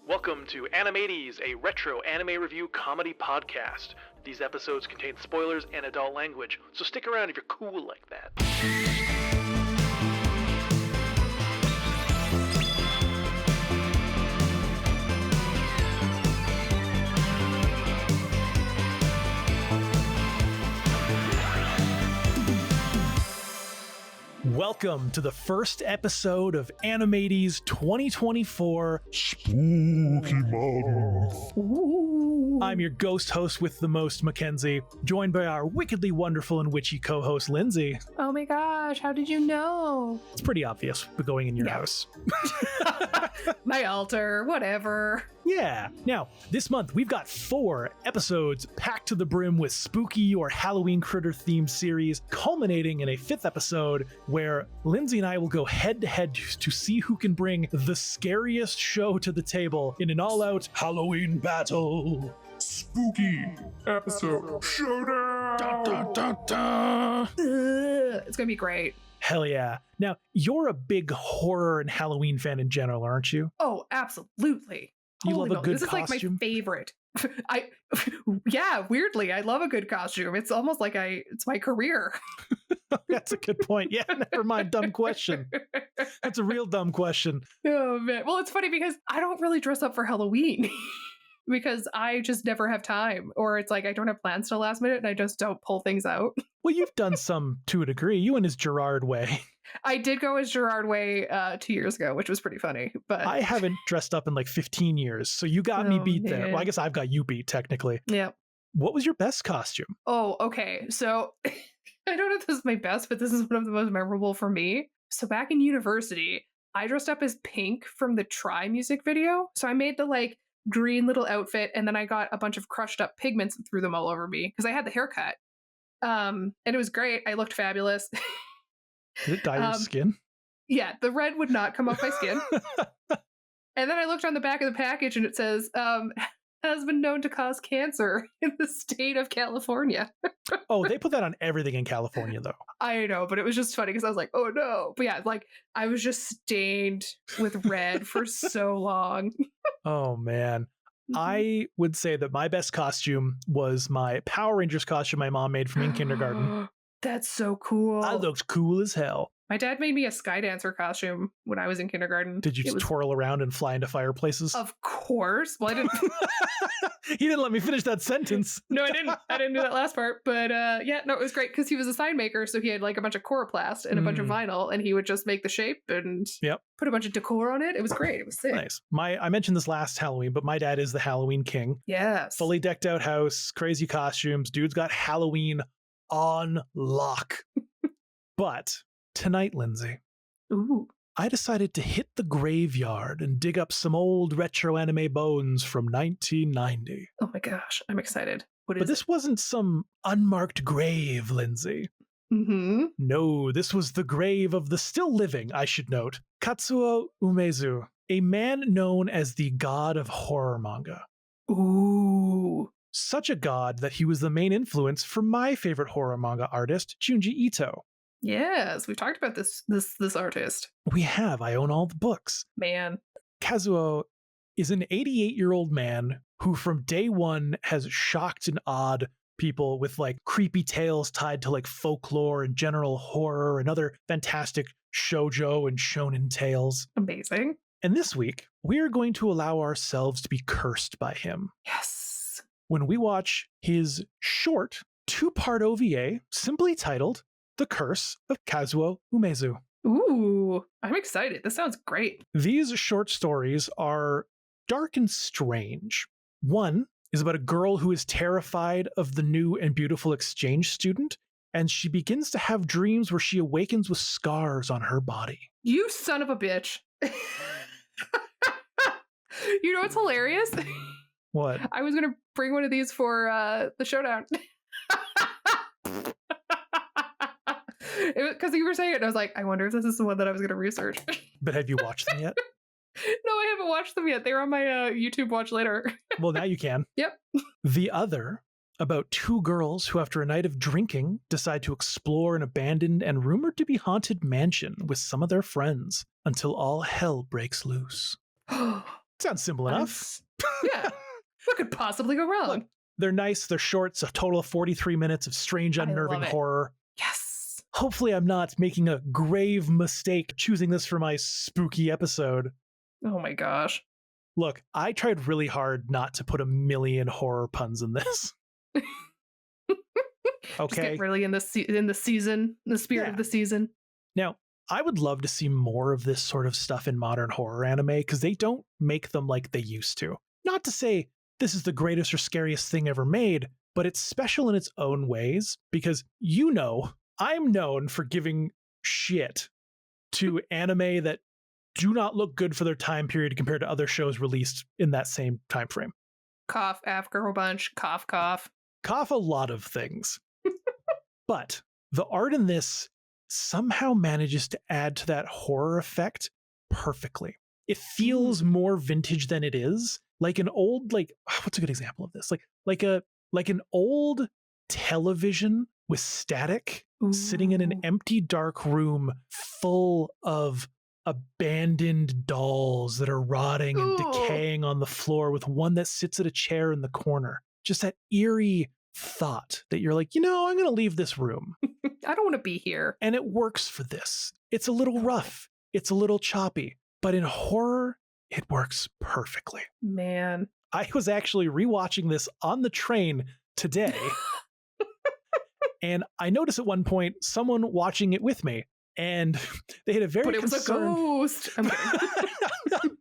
Welcome to Animates, a retro anime review comedy podcast. These episodes contain spoilers and adult language, so stick around if you're cool like that. Welcome to the first episode of Animates 2024 Spooky Month. Ooh. I'm your ghost host with the most, Mackenzie, joined by our wickedly wonderful and witchy co-host, Lindsey. Oh my gosh, how did you know? It's pretty obvious, we're going in your house. My altar, whatever. Yeah. Now, this month we've got 4 episodes packed to the brim with spooky or Halloween critter themed series, culminating in a 5th episode where Lindsey and I will go head to head to see who can bring the scariest show to the table in an all-out Halloween battle. Spooky episode showdown. Dun, dun, dun, dun. It's gonna be great. Hell yeah. Now, you're a big horror and Halloween fan in general, aren't you? Oh, absolutely. You Holy love a moly, good this costume? This is like my favorite. Weirdly, I love a good costume. It's almost like it's my career. That's a good point. Yeah, never mind. Dumb question. That's a real dumb question. Oh man. Well, it's funny because I don't really dress up for Halloween. Because I just never have time, or it's like I don't have plans till last minute and I just don't pull things out. Well, you've done some to a degree. You went as Gerard Way. I did go as Gerard Way 2 years ago, which was pretty funny. But I haven't dressed up in like 15 years, so you got me beat there. Well, I guess I've got you beat technically. Yeah. What was your best costume? Oh, okay. So I don't know if this is my best, but this is one of the most memorable for me. So back in university, I dressed up as Pink from the Try music video. So I made the green little outfit, and then I got a bunch of crushed up pigments and threw them all over me because I had the haircut. And it was great. I looked fabulous. Did it dye your skin? Yeah, the red would not come off my skin. And then I looked on the back of the package and it says, has been known to cause cancer in the state of California. Oh, they put that on everything in California, though. I know, but it was just funny because I was like, oh no. But yeah, I was just stained with red for so long. Oh, man. Mm-hmm. I would say that my best costume was my Power Rangers costume my mom made for me in kindergarten. That's so cool. I looked cool as hell. My dad made me a Sky Dancer costume when I was in kindergarten. Did you just twirl around and fly into fireplaces? Of course. Well, I didn't. He didn't let me finish that sentence. No, I didn't. I didn't do that last part. But yeah, no, it was great because he was a sign maker. So he had a bunch of coroplast and a bunch of vinyl, and he would just make the shape and put a bunch of decor on it. It was great. It was sick. Nice. I mentioned this last Halloween, but my dad is the Halloween king. Yes. Fully decked out house, crazy costumes. Dude's got Halloween on lock. But tonight, Lindsey. Ooh. I decided to hit the graveyard and dig up some old retro anime bones from 1990. Oh my gosh, I'm excited. But this wasn't some unmarked grave, Lindsey. Mm-hmm. No, this was the grave of the still living, I should note, Kazuo Umezu, a man known as the god of horror manga. Ooh. Such a god that he was the main influence for my favorite horror manga artist, Junji Ito. Yes, we've talked about this artist. We have. I own all the books. Man. Kazuo is an 88-year-old man who from day one has shocked and awed people with creepy tales tied to folklore and general horror and other fantastic shoujo and shonen tales. Amazing. And this week, we are going to allow ourselves to be cursed by him. Yes. When we watch his short 2-part OVA simply titled The Curse of Kazuo Umezu. Ooh, I'm excited. This sounds great. These short stories are dark and strange. One is about a girl who is terrified of the new and beautiful exchange student, and she begins to have dreams where she awakens with scars on her body. You son of a bitch. You know what's hilarious? What? I was going to bring one of these for the showdown. Because you were saying it, and I was like, I wonder if this is the one that I was going to research. But have you watched them yet? No, I haven't watched them yet. They were on my YouTube watch later. Well, now you can. Yep. The other, about 2 girls who, after a night of drinking, decide to explore an abandoned and rumored to be haunted mansion with some of their friends until all hell breaks loose. Sounds simple enough. Yeah. What could possibly go wrong? Look, they're nice, they're short. It's a total of 43 minutes of strange, unnerving horror. Yes. Hopefully I'm not making a grave mistake choosing this for my spooky episode. Oh my gosh. Look, I tried really hard not to put a million horror puns in this. Okay. Just get really in the season, the spirit of the season. Now, I would love to see more of this sort of stuff in modern horror anime because they don't make them like they used to. Not to say this is the greatest or scariest thing ever made, but it's special in its own ways because, you know, I'm known for giving shit to anime that do not look good for their time period compared to other shows released in that same time frame. Cough, Afgirl Bunch, cough, cough. Cough a lot of things. But the art in this somehow manages to add to that horror effect perfectly. It feels more vintage than it is. Like an old, what's a good example of this? Like an old television with static sitting in an empty, dark room full of abandoned dolls that are rotting and decaying on the floor with one that sits at a chair in the corner. Just that eerie thought that you're like, I'm going to leave this room. I don't want to be here. And it works for this. It's a little rough. It's a little choppy. But in horror, it works perfectly. Man. I was actually rewatching this on the train today. And I noticed at one point someone watching it with me. And they had a very But it was a ghost. I'm kidding.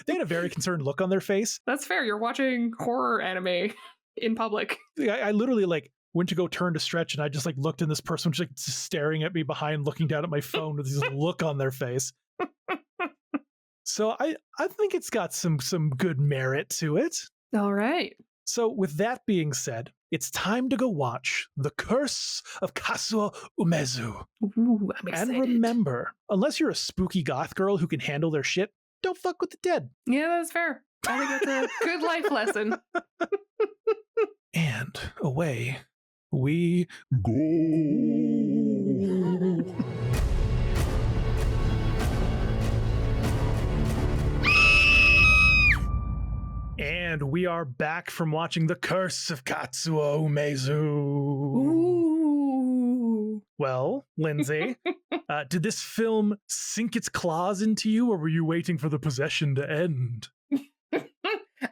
They had a very concerned look on their face. That's fair. You're watching horror anime in public. I literally went to go turn to stretch, and I just looked, and this person was just staring at me behind, looking down at my phone with this look on their face. So I think it's got some good merit to it. All right. So with that being said, it's time to go watch The Curse of Kazuo Umezu. Ooh, I'm excited. And remember, unless you're a spooky goth girl who can handle their shit, don't fuck with the dead. Yeah, that's fair. I think that's a good life lesson. And away we Go. And we are back from watching The Curse of Kazuo Umezu. Ooh. Well, Lindsay, did this film sink its claws into you, or were you waiting for the possession to end?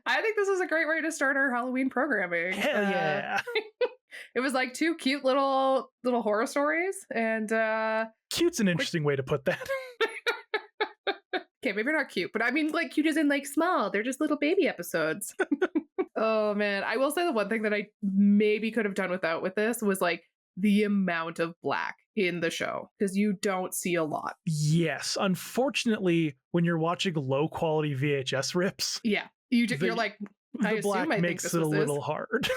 I think this is a great way to start our Halloween programming. Hell yeah. It was two cute little horror stories, and Cute's an interesting way to put that. okay, maybe not cute, but I mean cute as in small. They're just little baby episodes. Oh man, I will say the one thing that I maybe could have done without with this was the amount of black in the show, because you don't see a lot. Yes, unfortunately, when you're watching low quality VHS rips, yeah, you're like, I the assume black I makes think it this a was little hard.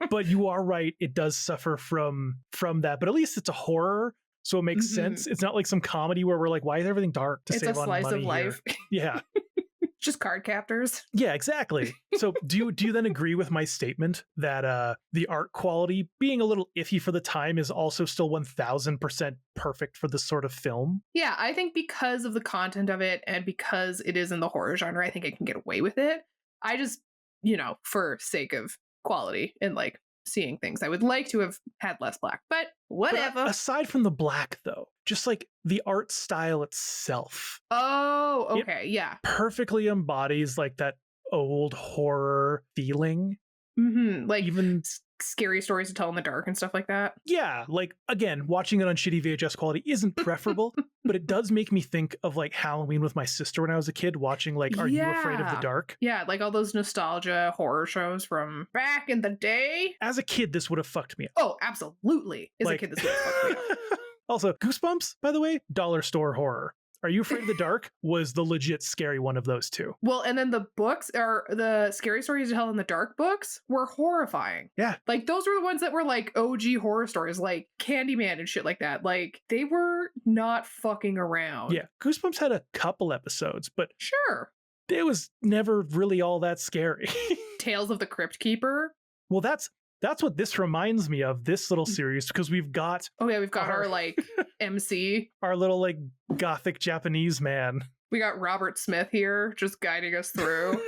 But you are right, it does suffer from that. But at least it's a horror, so it makes sense. It's not like some comedy where we're like, why is everything dark to it's save a on slice money of life. Yeah. Just card captors. Yeah, exactly. So do you then agree with my statement that the art quality, being a little iffy for the time, is also still 1000% perfect for this sort of film? Yeah, I think because of the content of it and because it is in the horror genre, I think it can get away with it. I just, for sake of quality and seeing things, I would like to have had less black, but whatever. But aside from the black, though, just the art style itself. Oh, okay, yeah. Perfectly embodies that old horror feeling. Mm-hmm. Even scary stories to tell in the dark and stuff like that. Yeah, again, watching it on shitty VHS quality isn't preferable, but it does make me think of Halloween with my sister when I was a kid, watching Are You Afraid of the Dark? Yeah, all those nostalgia horror shows from back in the day. As a kid, this would have fucked me up. Oh, absolutely. As a kid, this would have fucked me up. Also, Goosebumps, by the way, dollar store horror. Are You Afraid of the Dark was the legit scary one of those two. Well, and then the books, or the scary stories to tell in the dark books, were horrifying. Yeah. Those were the ones that were OG horror stories, like Candyman and shit like that. They were not fucking around. Yeah. Goosebumps had a couple episodes, but sure, it was never really all that scary. Tales of the Crypt Keeper. Well, that's what this reminds me of, this little series, because we've got our MC, our little gothic Japanese man. We got Robert Smith here just guiding us through.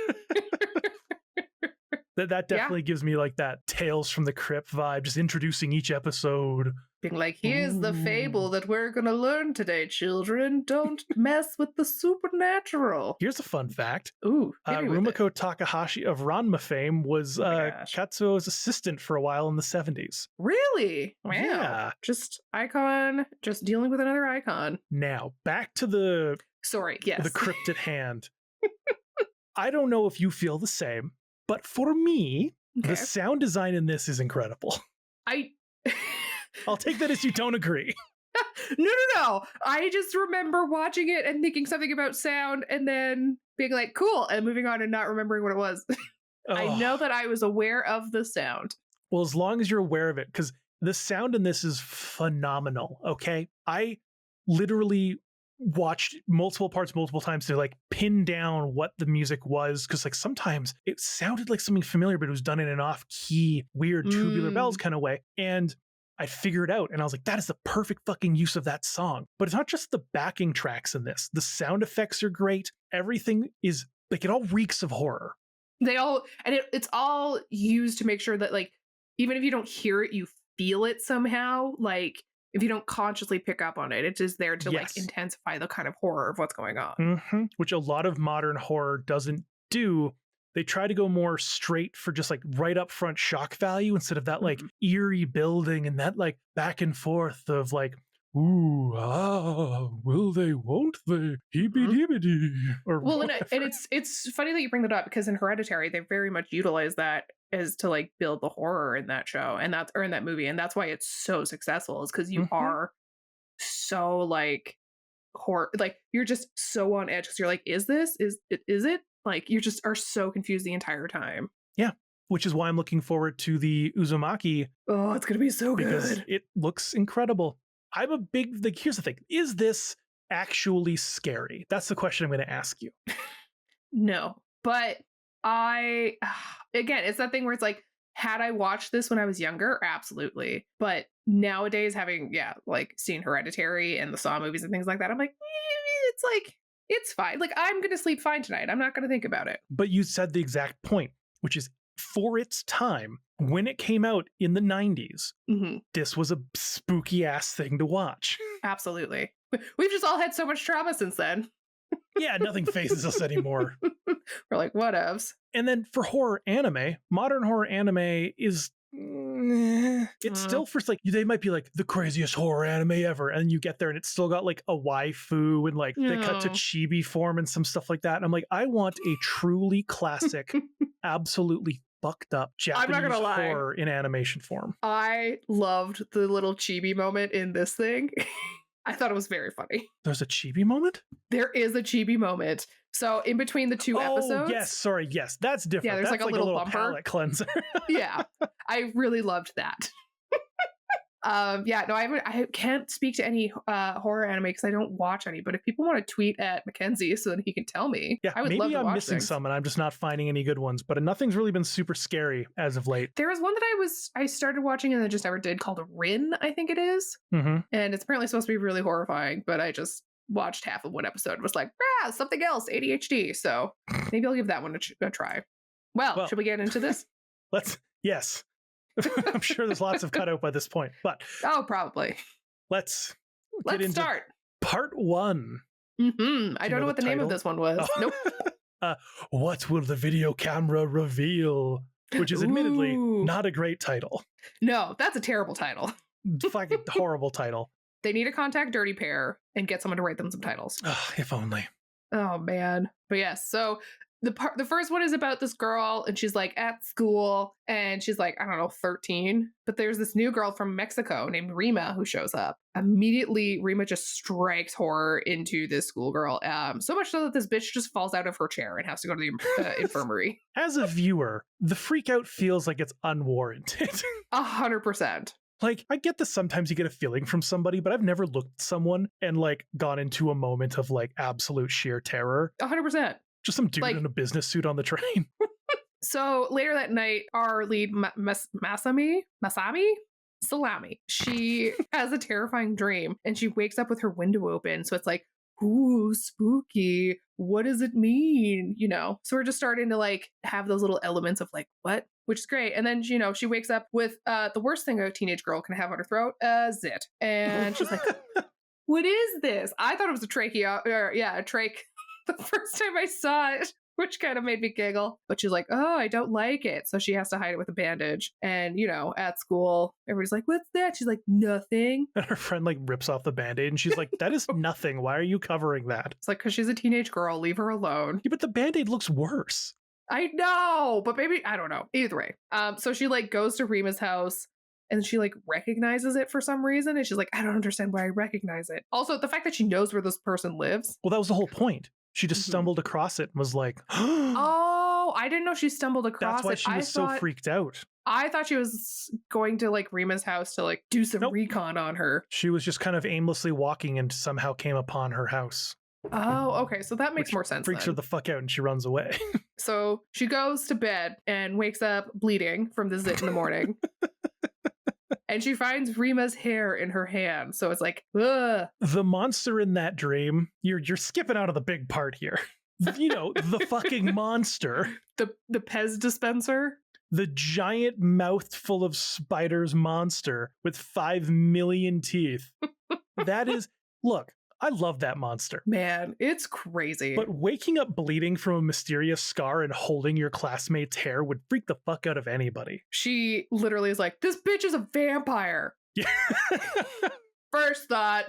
That definitely gives me like that Tales from the Crypt vibe, just introducing each episode. Being like, here's the Ooh. fable that we're gonna learn today, children. Don't mess with the supernatural. Here's a fun fact. Ooh, hit me with it. Rumiko Takahashi of Ranma fame was Oh my gosh. Katsuo's assistant for a while in the 70s. Really? Wow. Yeah. Just icon, just dealing with another icon. Now, back to the Sorry, yes. the crypt at hand. I don't know if you feel the same, but for me, Okay. the sound design in this is incredible. I'll take that as you don't agree. No. I just remember watching it and thinking something about sound and then being like, cool, and moving on and not remembering what it was. I know that I was aware of the sound. Well, as long as you're aware of it, because the sound in this is phenomenal, okay? I literally watched multiple parts multiple times to like pin down what the music was, because like sometimes it sounded like something familiar, but it was done in an off-key, weird tubular bells kind of way. And I figured out, and I was like, that is the perfect fucking use of that song. But it's not just the backing tracks in this. The sound effects are great. Everything is like, it all reeks of horror. It's all used to make sure that like, even if you don't hear it, you feel it somehow. Like if you don't consciously pick up on it, it's just there to like intensify the kind of horror of what's going on. Which a lot of modern horror doesn't do. They try to go more straight for just like right up front shock value instead of that like eerie building and that like back and forth of like, ooh, will they, won't they, heebie-deebie. Well, and it's funny that you bring that up, because in Hereditary, they very much utilize that as to like build the horror in that show and that's, or in that movie. And that's why it's so successful, is because you are so like horror, like you're just so on edge because you're like, is it? Like you just are so confused the entire time. Yeah, which is why I'm looking forward to the Uzumaki. Oh, it's gonna be so because good. It looks incredible. I'm a big, like, here's the thing. Is this actually scary? That's the question I'm going to ask you. No, but again, it's that thing where it's like, had I watched this when I was younger? Absolutely. But nowadays, having, like seen Hereditary and the Saw movies and things like that, I'm like, it's like, it's fine. Like, I'm going to sleep fine tonight. I'm not going to think about it. But you said the exact point, which is for its time, when it came out in the 90s, this was a spooky ass thing to watch. Absolutely. We've just all had so much trauma since then. Yeah, nothing phases us anymore. We're like, whatevs. And then for horror anime, modern horror anime is... it's still for like, they might be like the craziest horror anime ever, and you get there and it's still got like a waifu and like they cut to chibi form and some stuff like that, and I'm like, I want a truly classic absolutely fucked up Japanese horror in animation form. I loved the little chibi moment in this thing. I thought it was very funny. There's a chibi moment? There is a chibi moment. So in between the two episodes. Yes, that's different. Yeah, there's that's like a little bumper. Palate cleanser. Yeah, I really loved that. I can't speak to any horror anime because I don't watch any. But if people want to tweet at Mackenzie so that he can tell me, I would love to watch. Maybe I'm missing some, and I'm just not finding any good ones. But nothing's really been super scary as of late. There was one that I started watching and then just never did, called Rin, I think it is, and it's apparently supposed to be really horrifying. But I just watched half of one episode and was like, something else, ADHD. So maybe I'll give that one a try. Well, should we get into this? Yes. I'm sure there's lots of cutout by this point, but probably. Let's start part one. I don't know what the name of this one was. Nope. What will the video camera reveal? Which is admittedly not a great title. No, that's a terrible title. Fucking horrible title. They need to contact Dirty Pair and get someone to write them some titles. If only. Oh man. But yes, so the first one is about this girl, and she's like at school, and she's like, I don't know, 13. But there's this new girl from Mexico named Rima who shows up. Immediately, Rima just strikes horror into this schoolgirl. So much so that this bitch just falls out of her chair and has to go to the infirmary. As a viewer, the freak out feels like it's unwarranted. 100%. Like, I get this sometimes you get a feeling from somebody, but I've never looked at someone and like gone into a moment of like absolute sheer terror. 100%. Just some dude in a business suit on the train. So later that night, our lead, Masami, Salami, she has a terrifying dream, and she wakes up with her window open. So it's like, ooh, spooky. What does it mean? So we're just starting to like have those little elements of like, what? Which is great. And then, she wakes up with the worst thing a teenage girl can have on her throat, a zit. And she's like, what is this? I thought it was a trachea, or a trach the first time I saw it, which kind of made me giggle. But she's like, oh, I don't like it. So she has to hide it with a bandage. And, at school, everybody's like, what's that? She's like, nothing. And her friend like rips off the band-aid and she's like, that is nothing. Why are you covering that? It's like, because she's a teenage girl. Leave her alone. Yeah, but the band-aid looks worse. I know, but maybe, I don't know. Either way. So she like goes to Rima's house and she like recognizes it for some reason. And she's like, I don't understand why I recognize it. Also, the fact that she knows where this person lives. Well, that was the whole point. She just stumbled across it and was like, oh, I didn't know she stumbled across it. That's why she was so freaked out. I thought she was going to like Rima's house to like do some recon on her. She was just kind of aimlessly walking and somehow came upon her house. Oh, okay. So that makes more sense. Freaks her the fuck out and she runs away. So she goes to bed and wakes up bleeding from the zit in the morning. And she finds Rima's hair in her hand. So it's like, ugh. The monster in that dream, you're skipping out of the big part here. The fucking monster. The Pez dispenser. The giant mouth full of spiders monster with 5 million teeth. That is, look, I love that monster. Man, it's crazy. But waking up bleeding from a mysterious scar and holding your classmate's hair would freak the fuck out of anybody. She literally is like, this bitch is a vampire. Yeah. First thought.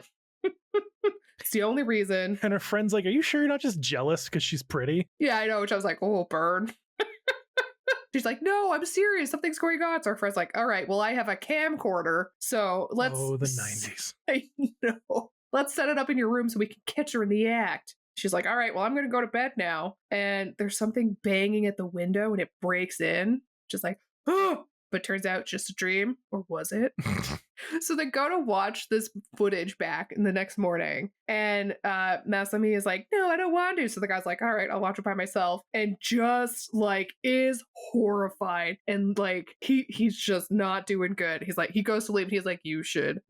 It's the only reason. And her friend's like, are you sure you're not just jealous because she's pretty? Yeah, I know, which I was like, oh, burn. She's like, no, I'm serious. Something's going on. So her friend's like, all right, well, I have a camcorder. So let's... Oh, the 90s. I know. Let's set it up in your room so we can catch her in the act. She's like, all right, well, I'm going to go to bed now. And there's something banging at the window and it breaks in. Just like, oh, but turns out it's just a dream. Or was it? So they go to watch this footage back in the next morning. And Masami is like, no, I don't want to. So the guy's like, all right, I'll watch it by myself. And just like is horrified. And like he's just not doing good. He's like, he goes to leave and he's like, you should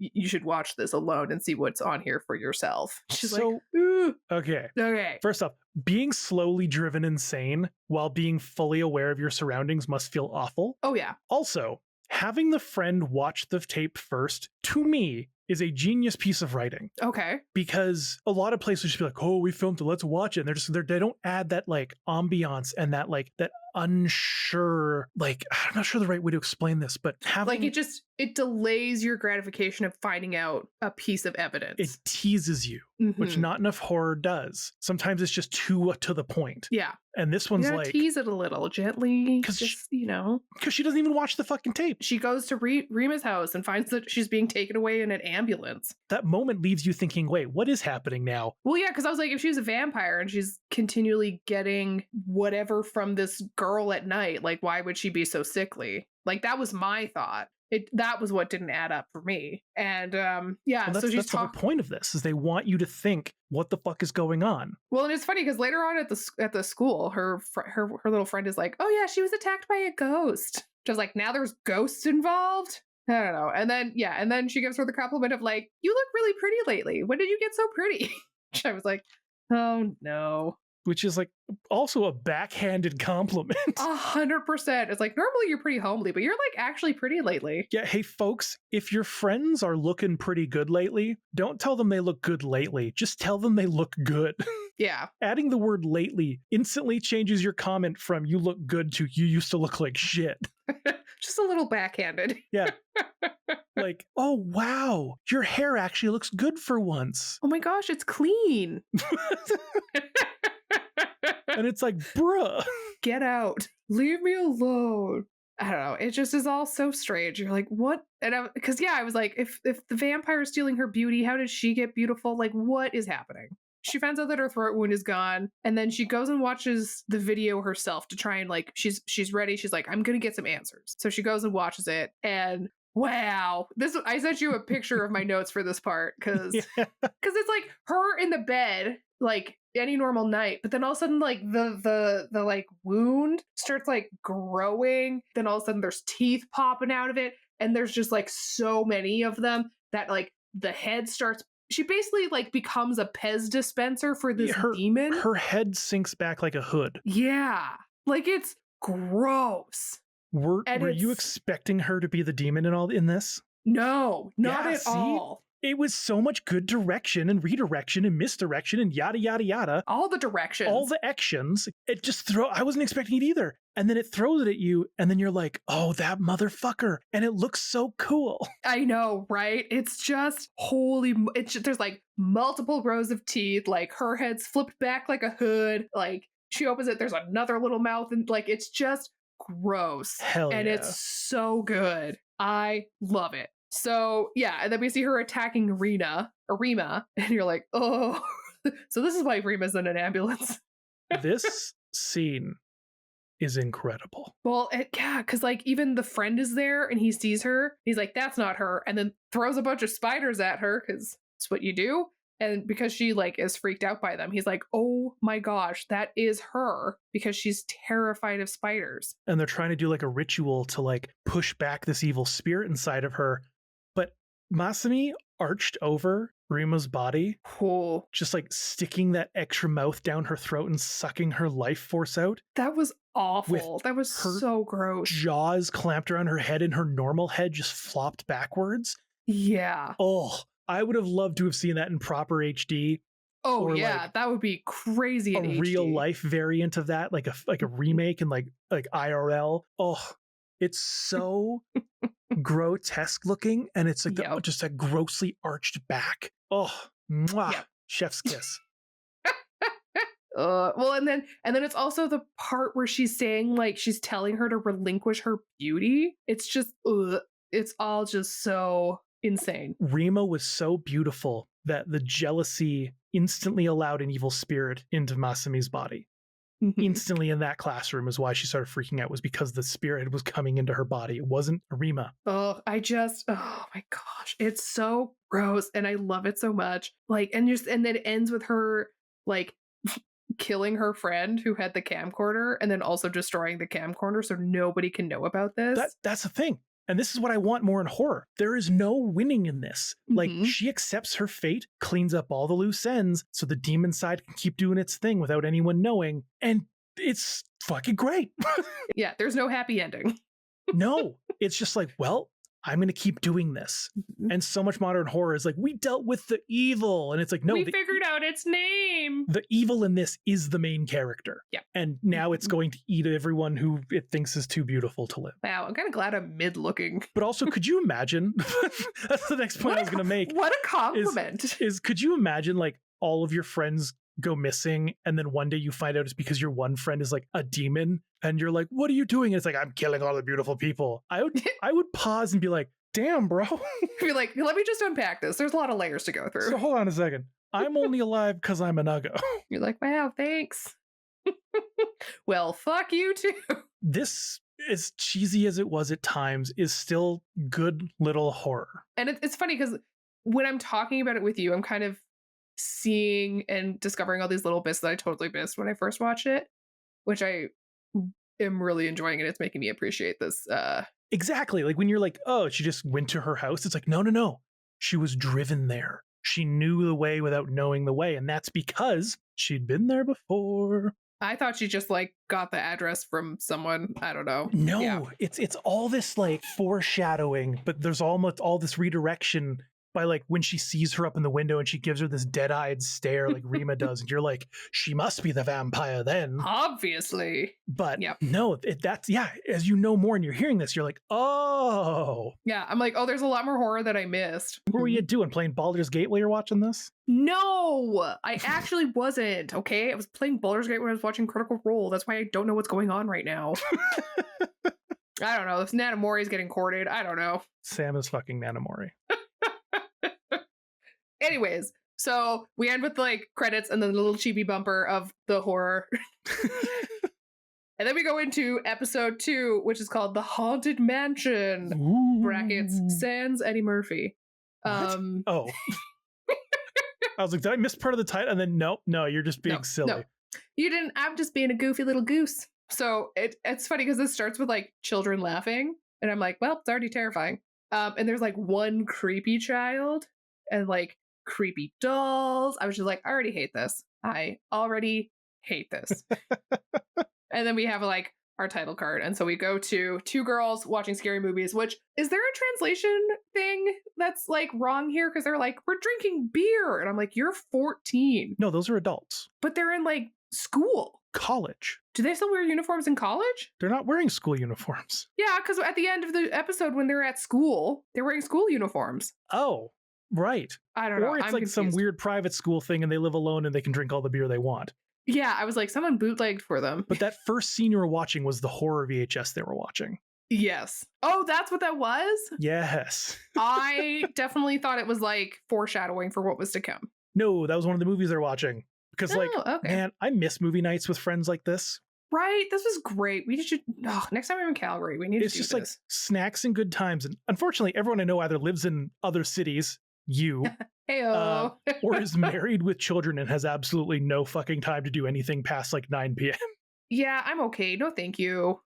watch this alone and see what's on here for yourself. She's like, ooh. Okay. Okay. First off, being slowly driven insane while being fully aware of your surroundings must feel awful. Oh, yeah. Also, having the friend watch the tape first, to me, is a genius piece of writing. Okay. Because a lot of places just be like, oh, we filmed it, let's watch it. And they don't add that like ambiance and that like that unsure, like, I'm not sure the right way to explain this, but having like it delays your gratification of finding out a piece of evidence. It teases you, which not enough horror does. Sometimes it's just too to the point. Yeah. And this one's like, tease it a little gently, because because she doesn't even watch the fucking tape. She goes to Rima's house and finds that she's being taken away in an ambulance. That moment leaves you thinking, wait, what is happening now? Well, yeah, because I was like, if she's a vampire and she's continually getting whatever from this girl at night, like, why would she be so sickly? Like, that was my thought. That was what didn't add up for me. And yeah, well, so that's the whole point of this, is they want you to think, what the fuck is going on? Well, and it's funny because later on at the school, her little friend is like, oh yeah, she was attacked by a ghost. Just like, now there's ghosts involved. I don't know. And then she gives her the compliment of like, you look really pretty lately. When did you get so pretty? I was like, oh no. Which is like also a backhanded compliment. 100%. It's like, normally you're pretty homely, but you're like actually pretty lately. Yeah. Hey folks, if your friends are looking pretty good lately, don't tell them they look good lately. Just tell them they look good. Yeah. Adding the word lately instantly changes your comment from you look good to you used to look like shit. Just a little backhanded. Yeah. Like, oh wow, your hair actually looks good for once. Oh my gosh, it's clean. And it's like, bruh. Get out. Leave me alone. I don't know. It just is all so strange. You're like, what? And because I was like, if the vampire is stealing her beauty, how did she get beautiful? Like, what is happening? She finds out that her throat wound is gone, and then she goes and watches the video herself to try and like, she's ready. She's like, I'm gonna get some answers. So she goes and watches it, and wow, I sent you a picture of my notes for this part because it's like her in the bed, like any normal night, but then all of a sudden like the like wound starts like growing. Then all of a sudden there's teeth popping out of it, and there's just like so many of them that like the head starts she basically like becomes a Pez dispenser for this demon. Her head sinks back like a hood. Yeah. Like it's gross. Were you expecting her to be the demon in this? No, not at all. It was so much good direction and redirection and misdirection and yada, yada, yada. All the directions. All the actions. It just I wasn't expecting it either. And then it throws it at you. And then you're like, oh, that motherfucker. And it looks so cool. I know, right? It's just there's like multiple rows of teeth. Like her head's flipped back like a hood. Like she opens it. There's another little mouth. And like, it's just gross. Hell and yeah. It's so good. I love it. So yeah, and then we see her attacking Rima, and you're like, oh, so this is why Rima's in an ambulance. This scene is incredible. Well, yeah, because like even the friend is there and he sees her. He's like, that's not her, and then throws a bunch of spiders at her because it's what you do. And because she like is freaked out by them, he's like, oh my gosh, that is her, because she's terrified of spiders. And they're trying to do like a ritual to like push back this evil spirit inside of her. But Masami arched over Rima's body, just like sticking that extra mouth down her throat and sucking her life force out. That was awful. That was so gross. Jaws clamped around her head and her normal head just flopped backwards. Yeah. Oh, I would have loved to have seen that in proper HD. Oh yeah, like that would be crazy. A real life variant of that, like a remake and like IRL. Oh, it's so grotesque looking, and it's like just a grossly arched back. Oh, mwah, chef's kiss. Well, and then it's also the part where she's saying like she's telling her to relinquish her beauty. It's just it's all just so insane. Rima was so beautiful that the jealousy instantly allowed an evil spirit into Masami's body. Instantly in that classroom is why she started freaking out, was because the spirit was coming into her body. It wasn't Rima. Oh my gosh. It's so gross and I love it so much. Like, and then it ends with her like killing her friend who had the camcorder and then also destroying the camcorder so nobody can know about this. That's the thing. And this is what I want more in horror. There is no winning in this. Like, she accepts her fate, cleans up all the loose ends so the demon side can keep doing its thing without anyone knowing. And it's fucking great. Yeah, there's no happy ending. No, it's just like, well, I'm going to keep doing this. And so much modern horror is like, we dealt with the evil. And it's like, no, we figured out its name. The evil in this is the main character. Yeah. And now it's going to eat everyone who it thinks is too beautiful to live. Wow, I'm kind of glad I'm mid-looking. But also, could you imagine? That's the next point I was going to make. What a compliment. Is could you imagine like all of your friends go missing and then one day you find out it's because your one friend is like a demon and you're like, what are you doing? And it's like, I'm killing all the beautiful people. I would pause and be like, damn, bro. Be like, let me just unpack this. There's a lot of layers to go through. So hold on a second. I'm only alive because I'm a nuggo. You're like, wow, thanks. Well, fuck you too. This, as cheesy as it was at times, is still good little horror. And it's funny because when I'm talking about it with you, I'm kind of seeing and discovering all these little bits that I totally missed when I first watched it, which I am really enjoying, and it's making me appreciate this. Exactly. Like when you're like, oh, she just went to her house. It's like, no. She was driven there. She knew the way without knowing the way. And that's because she'd been there before. I thought she just like got the address from someone. I don't know. No, it's all this like foreshadowing, but there's almost all this redirection by like when she sees her up in the window and she gives her this dead-eyed stare like Rima does. And you're like, she must be the vampire then. Obviously. But no, that's, as you know more and you're hearing this, you're like, oh. Yeah, I'm like, oh, there's a lot more horror that I missed. What were you doing? Playing Baldur's Gate while you're watching this? No, I actually wasn't, okay? I was playing Baldur's Gate when I was watching Critical Role. That's why I don't know what's going on right now. I don't know. If Nanamori's getting courted, I don't know. Sam is fucking Nanamori. Anyways, so we end with like credits and then the little chibi bumper of the horror. And then we go into episode 2, which is called The Haunted Mansion. Ooh. Brackets, sans Eddie Murphy. Oh. I was like, did I miss part of the title? And then no, you're just being silly. No. You didn't. I'm just being a goofy little goose. So it's funny because this starts with like children laughing. And I'm like, well, it's already terrifying. And there's like one creepy child. And like creepy dolls. I was just like, I already hate this. I already hate this. And then we have like our title card. And so we go to two girls watching scary movies, which is there a translation thing that's like wrong here? Because they're like, we're drinking beer. And I'm like, you're 14. No, those are adults. But they're in like school. College. Do they still wear uniforms in college? They're not wearing school uniforms. Yeah, because at the end of the episode when they're at school, they're wearing school uniforms. Oh, right. I don't know. Or it's I'm like confused. some weird private school thing and they live alone and they can drink all the beer they want. Yeah, I was like, someone bootlegged for them. But that first scene you were watching was the horror VHS they were watching. Yes. Oh, that's what that was? Yes. I definitely thought it was like foreshadowing for what was to come. No, that was one of the movies they're watching. Because, like, okay. man, I miss movie nights with friends like this. Right? This was great. We should, next time I'm in Calgary, we need It's to do just this. like snacks and good times. And unfortunately, everyone I know either lives in other cities, you, Heyo. or is married with children and has absolutely no fucking time to do anything past like 9 p.m. Yeah, I'm okay. No, thank you.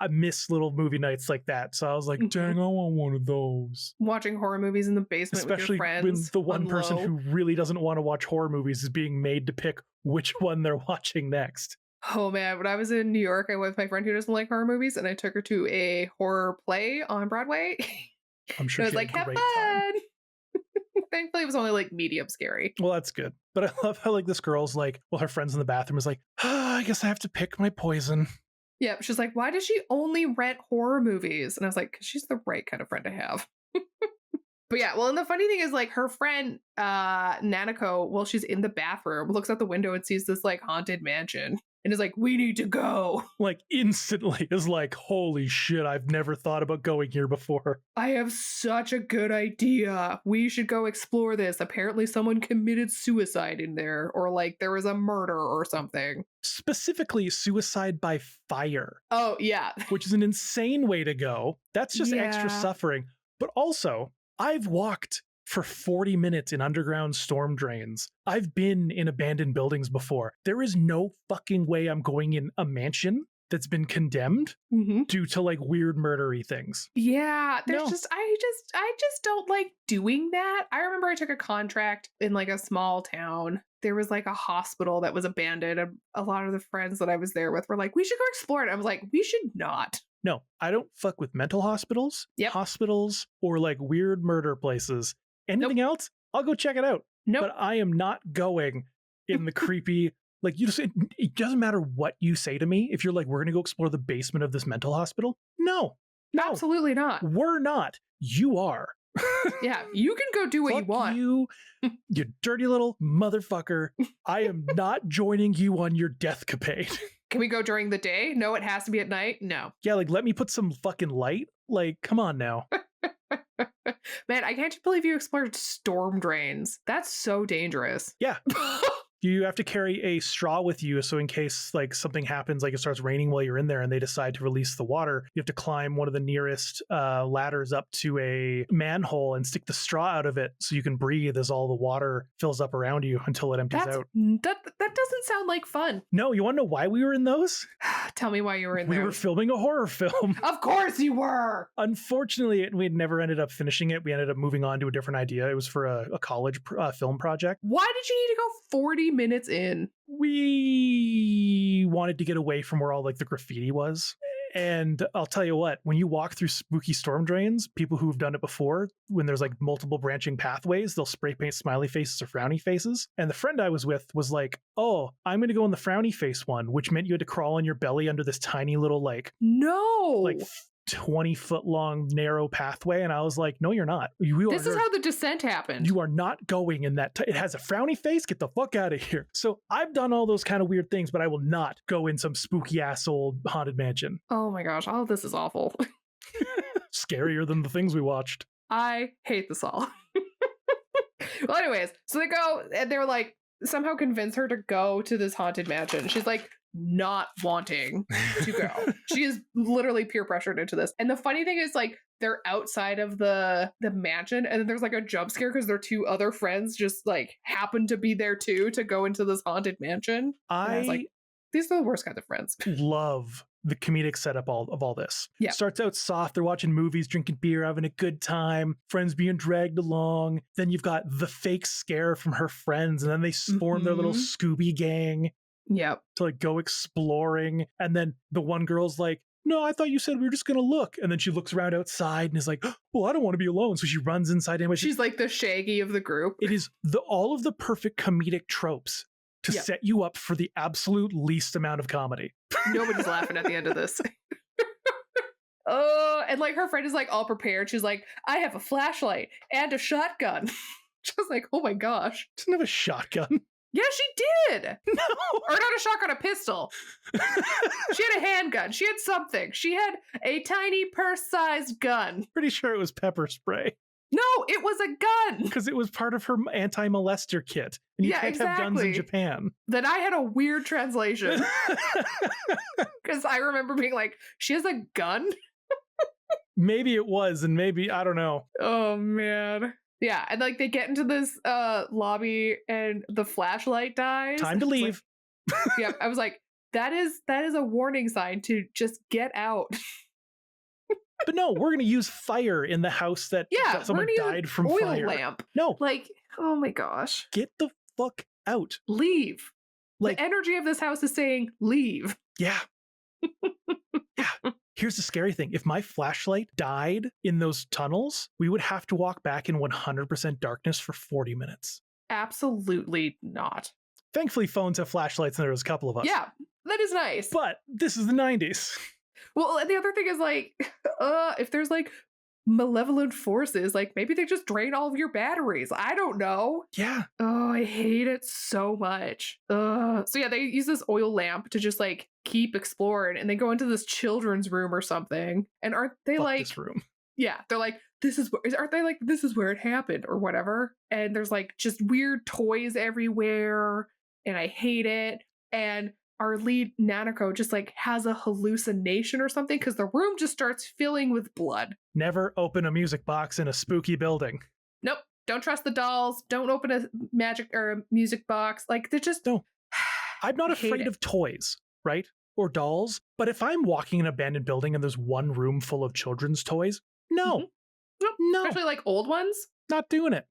I miss little movie nights like that. So I was like, dang, I want one of those. Watching horror movies in the basement Especially with your when friends. the one on person low. who really doesn't want to watch horror movies is being made to pick which one they're watching next. Oh man, when I was in New York, I went with my friend who doesn't like horror movies, and I took her to a horror play on Broadway. I'm sure I was she like, had a have great time. fun. Thankfully, it was only like medium scary. Well, that's good. But I love how like this girl's like, well, her friend's in the bathroom is like, I guess I have to pick my poison. Yeah, she's like, why does she only rent horror movies? And I was like, 'cause she's the right kind of friend to have. But yeah, well, and the funny thing is like her friend, Nanako, while she's in the bathroom, looks out the window and sees this like haunted mansion and is like, we need to go. Like instantly is like, holy shit, I've never thought about going here before. I have such a good idea. We should go explore this. Apparently someone committed suicide in there, or like there was a murder or something. Specifically, suicide by fire. Oh, yeah. Which is an insane way to go. That's just extra Yeah. suffering. But also, I've walked for 40 minutes in underground storm drains. I've been in abandoned buildings before. There is no fucking way I'm going in a mansion that's been condemned due to like weird murdery things. Yeah, there's No. I just don't like doing that. I remember I took a contract in like a small town. There was like a hospital that was abandoned, and a lot of the friends that I was there with were like, we should go explore it. I was like, we should not. No, I don't fuck with mental hospitals, Yep. hospitals, or like weird murder places. Anything else, I'll go check it out. Nope. But I am not going in the creepy, like you just, it doesn't matter what you say to me. If you're like, we're going to go explore the basement of this mental hospital. No, Absolutely not. we're not. You are. Yeah, you can go do what you Fuck want. you dirty little motherfucker. I am not joining you on your deathcapade. Can we go during the day? No, it has to be at night. No. Yeah, like let me put some fucking light. Like, come on now. Man, I can't believe you explored storm drains. That's so dangerous. Yeah. You have to carry a straw with you, so in case like something happens, like it starts raining while you're in there and they decide to release the water, you have to climb one of the nearest ladders up to a manhole and stick the straw out of it so you can breathe as all the water fills up around you until it empties out. That doesn't sound like fun. No, you want to know why we were in those? Tell me why you were in We there. were filming a horror film. Of course you were. Unfortunately, we never ended up finishing it. We ended up moving on to a different idea. It was for a college film project. Why did you need to go 40 minutes in? We wanted to get away from where all like the graffiti was. And I'll tell you what, when you walk through spooky storm drains, people who've done it before, when there's like multiple branching pathways, they'll spray paint smiley faces or frowny faces. And the friend I was with was like, oh, I'm going to go on the frowny face one, which meant you had to crawl on your belly under this tiny little like No. 20-foot long narrow pathway. And I was like, no, you're not. This is how the descent happened. You are not going in that. It has a frowny face. Get the fuck out of here. So I've done all those kind of weird things, but I will not go in some spooky ass old haunted mansion. Oh my gosh, all of this is awful. Scarier than the things we watched. I hate this all. Well, anyways, so they go and they're like, somehow convince her to go to this haunted mansion. She's like, not wanting to go. She is literally peer pressured into this. And the funny thing is, like, they're outside of the mansion, and then there's like a jump scare because their two other friends just like happen to be there too to go into this haunted mansion. And I was like, these are the worst kind of friends. Love the comedic setup of all this. Yeah. Starts out soft. They're watching movies, drinking beer, having a good time, friends being dragged along. Then you've got the fake scare from her friends, and then they form their little Scooby gang Yep. to like go exploring. And then the one girl's like, no, I thought you said we were just going to look. And then she looks around outside and is like, well, I don't want to be alone. So she runs inside anyway. She's like the Shaggy of the group. It is all of the perfect comedic tropes to set you up for the absolute least amount of comedy. Nobody's laughing at the end of this. Oh, and like her friend is like all prepared. She's like, I have a flashlight and a shotgun. Just like, oh my gosh. Doesn't have a shotgun. Yeah, she did. No. Or not a shotgun, a pistol. She had a handgun. She had something. She had a tiny purse-sized gun. Pretty sure it was pepper spray. No, it was a gun. Because it was part of her anti-molester kit. And you can't have guns in Japan. Then I had a weird translation. Because I remember being like, she has a gun? Maybe it was, and maybe, I don't know. Oh, man. Yeah, and like they get into this lobby and the flashlight dies. Time to leave. Like, yeah, I was like, that is a warning sign to just get out. But no, we're gonna use fire in the house that someone died from oil fire. Lamp. No, like, oh my gosh, get the fuck out. Leave. Like, the energy of this house is saying leave. Yeah. Yeah. Here's the scary thing. If my flashlight died in those tunnels, we would have to walk back in 100% darkness for 40 minutes. Absolutely not. Thankfully, phones have flashlights and there was a couple of us. Yeah, that is nice. But this is the 90s. Well, and the other thing is like, if there's like malevolent forces, like maybe they just drain all of your batteries. I don't know. Yeah. Oh, I hate it so much. So yeah, they use this oil lamp to just like keep exploring, and they go into this children's room or something. And aren't they Fuck like this room? Yeah, they're like, aren't they like, this is where it happened or whatever? And there's like just weird toys everywhere, and I hate it. And our lead Nanako just like has a hallucination or something because the room just starts filling with blood. Never open a music box in a spooky building. Nope. Don't trust the dolls. Don't open a magic or a music box. Like they're just no. I'm not afraid of toys, right? Or dolls. But if I'm walking in an abandoned building and there's one room full of children's toys, no. Mm-hmm. Nope. No. Especially like old ones. Not doing it.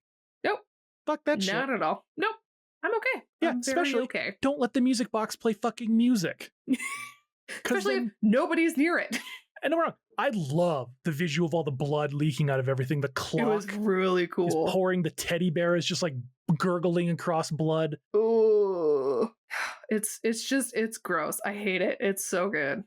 Nope. Fuck that shit. Not at all. Nope. I'm okay. Yeah, I'm especially okay. Don't let the music box play fucking music. Especially if nobody's near it. And wrong. I love the visual of all the blood leaking out of everything. The clock. It was really cool. Is pouring. The teddy bear is just like gurgling across blood. Oh, it's gross. I hate it. It's so good.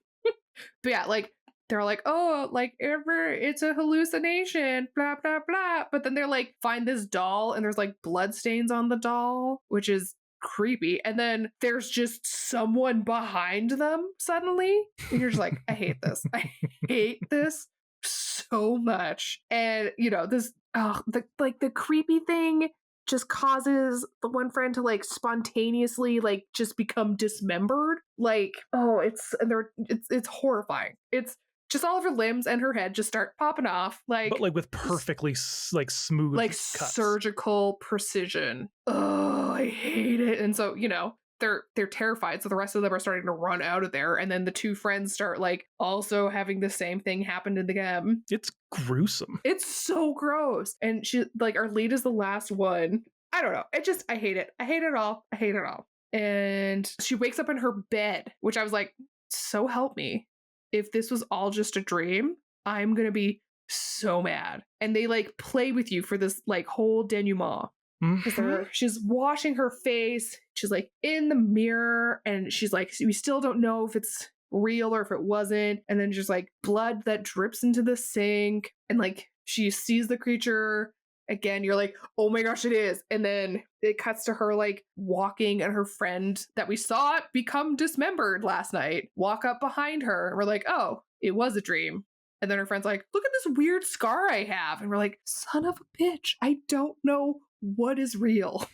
But yeah, like they're like, oh, like it's a hallucination, blah blah blah. But then they're like, find this doll, and there's like blood stains on the doll, which is creepy. And then there's just someone behind them suddenly, and you're just like, I hate this. I hate this so much. And you know, this the creepy thing just causes the one friend to like spontaneously like just become dismembered. Like, oh, it's horrifying. It's just all of her limbs and her head just start popping off, like, but like with perfectly like smooth, like cuts. Surgical precision. Oh, I hate it. And so, you know, they're terrified. So the rest of them are starting to run out of there, and then the two friends start like also having the same thing happen to them. It's gruesome. It's so gross. And she like our lead is the last one. I don't know. I hate it. I hate it all. I hate it all. And she wakes up in her bed, which I was like, so help me. If this was all just a dream, I'm going to be so mad. And they like play with you for this like whole denouement. Mm-hmm. She's washing her face. She's like in the mirror, and she's like, we still don't know if it's real or if it wasn't. And then just like blood that drips into the sink. And like she sees the creature again. You're like, oh my gosh, it is. And then it cuts to her like walking, and her friend that we saw become dismembered last night walk up behind her. And we're like, oh, it was a dream. And then her friend's like, look at this weird scar I have. And we're like, son of a bitch, I don't know what is real.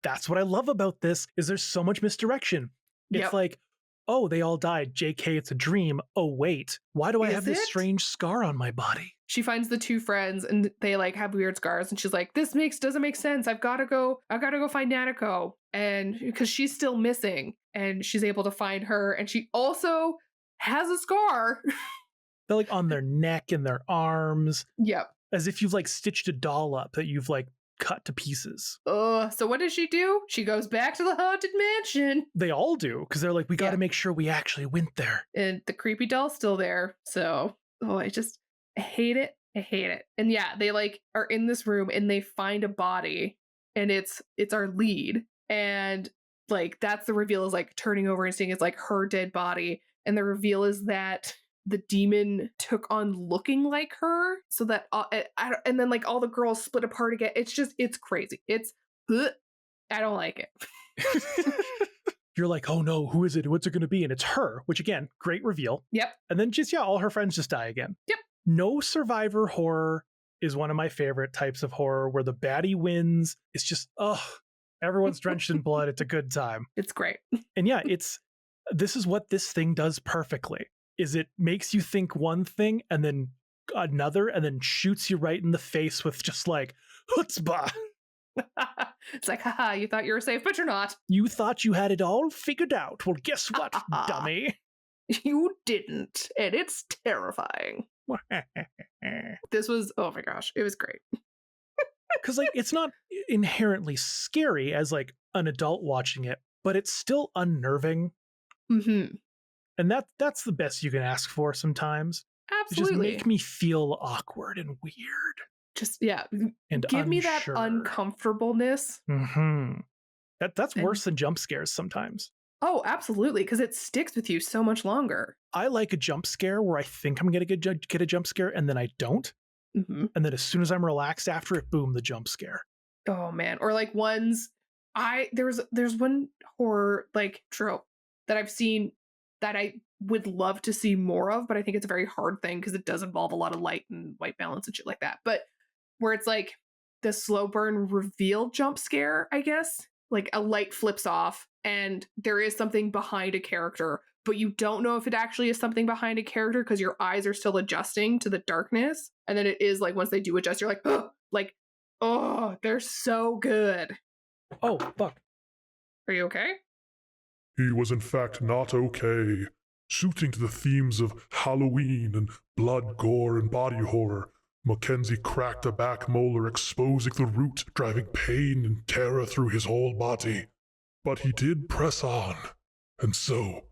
That's what I love about this, is there's so much misdirection. It's like, oh, they all died. JK, it's a dream. Oh, wait, why do I have this it? strange scar on my body? She finds the two friends and they like have weird scars, and she's like, this doesn't make sense. I've gotta go find Nanako. And because she's still missing, and she's able to find her, and she also has a scar. They're like on their neck and their arms. Yep. As if you've like stitched a doll up that you've like cut to pieces. So what does she do? She goes back to the haunted mansion. They all do, because they're like, we got to Yeah. make sure we actually went there. And the creepy doll's still there. So, I hate it. I hate it. And yeah, they like are in this room and they find a body, and it's our lead. And like that's the reveal, is like turning over and seeing it's like her dead body. And the reveal is that the demon took on looking like her, so that and then like all the girls split apart again. It's crazy. I don't like it. You're like, oh no, who is it? What's it going to be? And it's her, which again, great reveal. Yep. And then all her friends just die again. Yep. No survivor horror is one of my favorite types of horror, where the baddie wins. It's just, everyone's drenched in blood. It's a good time. It's great. And yeah, this is what this thing does perfectly, is it makes you think one thing and then another, and then shoots you right in the face with just like, chutzpah. It's like, haha, you thought you were safe, but you're not. You thought you had it all figured out. Well, guess what, dummy? You didn't. And it's terrifying. This was, oh my gosh, it was great. Because like it's not inherently scary as like an adult watching it, but it's still unnerving. Mm-hmm. And that's the best you can ask for sometimes. Absolutely. Just make me feel awkward and weird. Just, yeah. And give me that unsure. uncomfortableness. Mm-hmm. That's And- worse than jump scares sometimes. Oh, absolutely, because it sticks with you so much longer. I like a jump scare where I think I'm going to get a jump scare and then I don't. Mm-hmm. And then as soon as I'm relaxed after it, boom, the jump scare. Oh man, or like ones there's one horror like trope that I've seen that I would love to see more of, but I think it's a very hard thing because it does involve a lot of light and white balance and shit like that. But where it's like the slow burn reveal jump scare, I guess, like a light flips off and there is something behind a character, but you don't know if it actually is something behind a character because your eyes are still adjusting to the darkness. And then it is like once they do adjust, you're like, oh, they're so good. Oh, fuck. Are you okay? He was in fact not okay. Shooting to the themes of Halloween and blood, gore, and body horror, Mackenzie cracked a back molar, exposing the root, driving pain and terror through his whole body. But he did press on, and so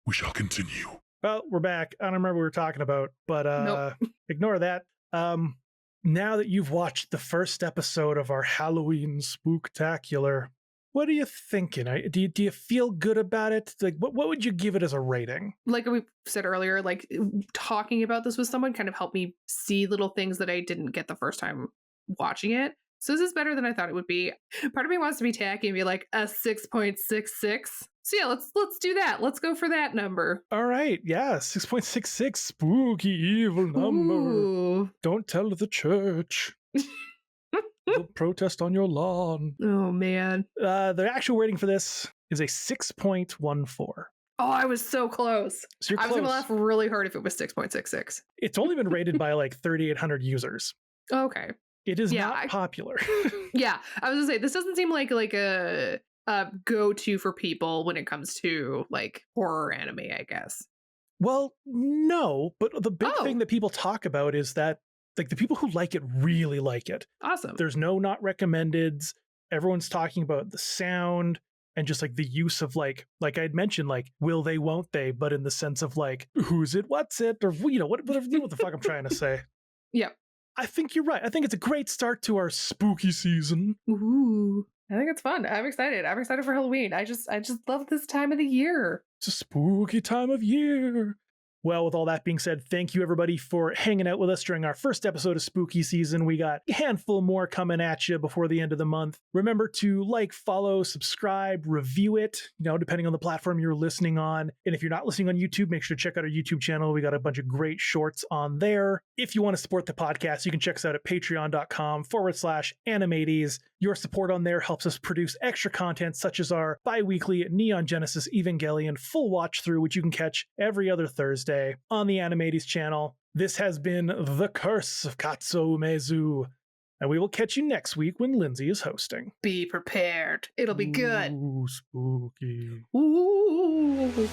we shall continue. Well, we're back. I don't remember what we were talking about, but Nope. Ignore that. Now that you've watched the first episode of our Halloween spooktacular, what are you thinking? Do you feel good about it? Like, what would you give it as a rating? Like we said earlier, like talking about this with someone kind of helped me see little things that I didn't get the first time watching it. So this is better than I thought it would be. Part of me wants to be tacky and be like a 6.66. So yeah, let's do that. Let's go for that number. All right, yeah, 6.66, spooky evil number. Ooh. Don't tell the church. They'll protest on your lawn. Oh man. The actual rating for this is a 6.14. Oh, I was so close. So you're I was close. gonna laugh really hard if it was 6.66. It's only been rated by like 3,800 users. Okay. It is Yeah, not popular. Yeah, I was gonna say this doesn't seem like a go-to for people when it comes to like horror anime, I guess. Well, no, but the big Oh. thing that people talk about is that like the people who like it really like it. Awesome. There's no not recommendeds. Everyone's talking about the sound and just like the use of like I'd mentioned, like will they, won't they, but in the sense of like who's it, what's it, or whatever, what the fuck I'm trying to say. Yep. I think you're right. I think it's a great start to our spooky season. Ooh. I think it's fun. I'm excited. I'm excited for Halloween. I just love this time of the year. It's a spooky time of year. Well, with all that being said, thank you everybody for hanging out with us during our first episode of Spooky Season. We got a handful more coming at you before the end of the month. Remember to like, follow, subscribe, review it, depending on the platform you're listening on. And if you're not listening on YouTube, make sure to check out our YouTube channel. We got a bunch of great shorts on there. If you want to support the podcast, you can check us out at patreon.com/animates. Your support on there helps us produce extra content such as our bi-weekly Neon Genesis Evangelion full watch through, which you can catch every other Thursday on the Animates channel. This has been The Curse of Kazuo Umezu, and we will catch you next week when Lindsey is hosting. Be prepared. It'll be good. Ooh, spooky. Ooh.